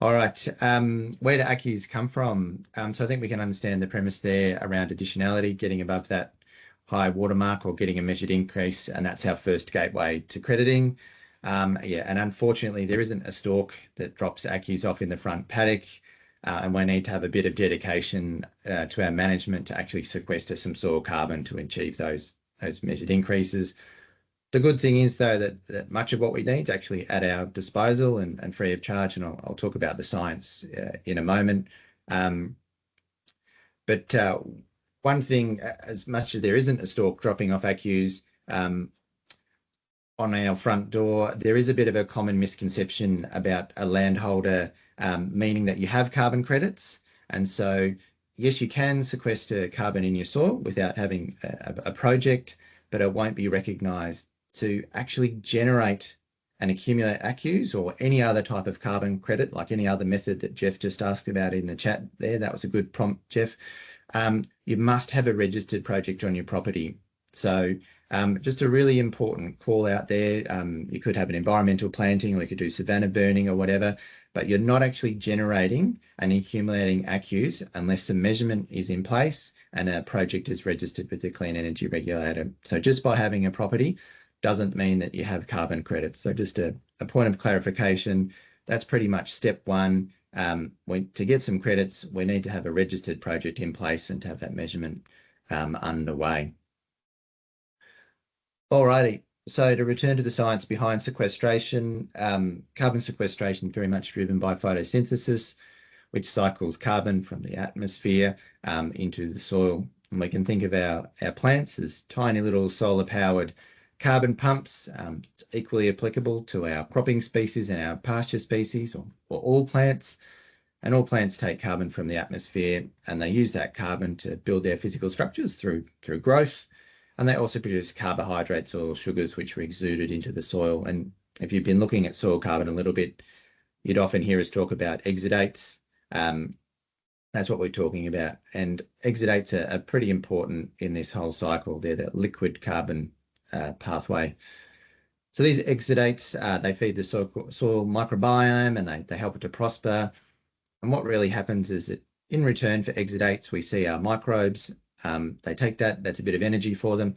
All right. Where do ACCUs come from? So I think we can understand the premise there around additionality, getting above that high watermark or getting a measured increase, and that's our first gateway to crediting. Yeah, and unfortunately, there isn't a stalk that drops ACCUs off in the front paddock, and we need to have a bit of dedication to our management to actually sequester some soil carbon to achieve those measured increases. The good thing is, though, that much of what we need is actually at our disposal and free of charge, and I'll talk about the science in a moment. Um, but one thing, as much as there isn't a stalk dropping off ACCUs on our front door, there is a bit of a common misconception about a landholder, meaning that you have carbon credits. And so, yes, you can sequester carbon in your soil without having a project, but it won't be recognised to actually generate and accumulate ACCUs or any other type of carbon credit, like any other method that Jeff just asked about in the chat there. That was a good prompt, Jeff. You must have a registered project on your property. So just a really important call out there. You could have an environmental planting, or you could do savanna burning or whatever, but you're not actually generating and accumulating ACCUs unless the measurement is in place and a project is registered with the Clean Energy Regulator. So just by having a property doesn't mean that you have carbon credits. So just a point of clarification, that's pretty much step one. To get some credits, we need to have a registered project in place and to have that measurement underway. Alrighty, so to return to the science behind sequestration, carbon sequestration is very much driven by photosynthesis, which cycles carbon from the atmosphere into the soil. And we can think of our plants as tiny little solar-powered carbon pumps. It's equally applicable to our cropping species and our pasture species, or all plants. And all plants take carbon from the atmosphere, and they use that carbon to build their physical structures through growth. And they also produce carbohydrates or sugars, which are exuded into the soil. And if you've been looking at soil carbon a little bit, you'd often hear us talk about exudates. That's what we're talking about. And exudates are pretty important in this whole cycle. They're the liquid carbon pathway. So these exudates, they feed the soil microbiome, and they help it to prosper. And what really happens is that in return for exudates, we see our microbes. They take that's a bit of energy for them,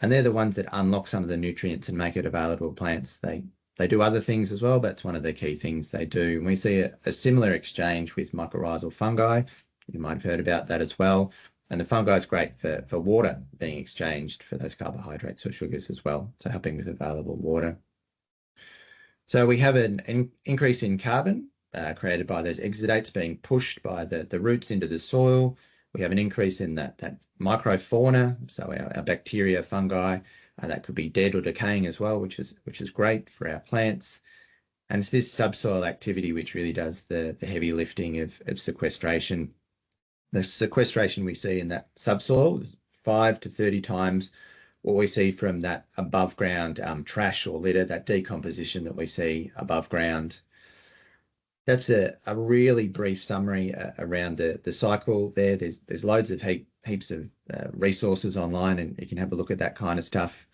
and they're the ones that unlock some of the nutrients and make it available to plants. They do other things as well, but it's one of the key things they do. And we see a similar exchange with mycorrhizal fungi. You might have heard about that as well. And the fungi is great for water being exchanged for those carbohydrates or sugars as well, so helping with available water. So we have an increase in carbon created by those exudates being pushed by the roots into the soil. We have an increase in that microfauna, so our bacteria, fungi, that could be dead or decaying as well, which is great for our plants. And it's this subsoil activity which really does the heavy lifting of sequestration. The sequestration we see in that subsoil is 5 to 30 times what we see from that above ground trash or litter, that decomposition that we see above ground. That's a really brief summary around the cycle there. There's loads of heaps of resources online, and you can have a look at that kind of stuff.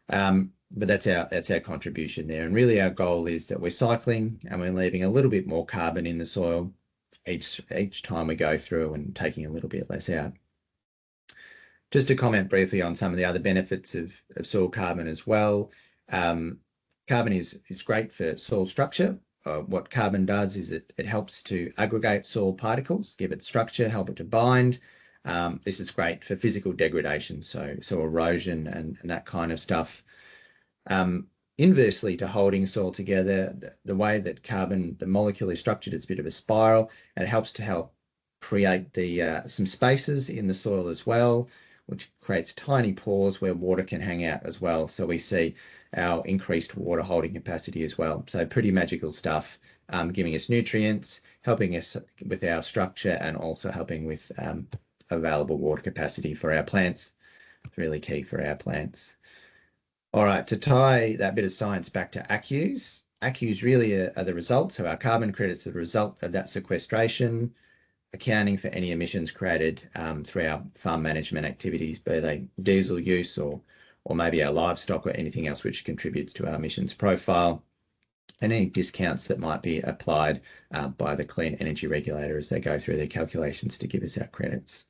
But that's our contribution there. And really our goal is that we're cycling and we're leaving a little bit more carbon in the soil each time we go through, and taking a little bit less out. Just to comment briefly on some of the other benefits of soil carbon as well. Carbon is great for soil structure. What carbon does is it helps to aggregate soil particles, give it structure, help it to bind. This is great for physical degradation, so erosion and that kind of stuff. Inversely to holding soil together, the way that carbon, the molecule is structured, it's a bit of a spiral, and it helps to create some spaces in the soil as well, which creates tiny pores where water can hang out as well. So we see our increased water holding capacity as well. So pretty magical stuff, giving us nutrients, helping us with our structure, and also helping with available water capacity for our plants. It's really key for our plants. All right, to tie that bit of science back to ACCUs, ACCUs really are the result. So our carbon credits are the result of that sequestration, accounting for any emissions created through our farm management activities, be they diesel use or maybe our livestock or anything else which contributes to our emissions profile. and any discounts that might be applied by the Clean Energy Regulator as they go through their calculations to give us our credits.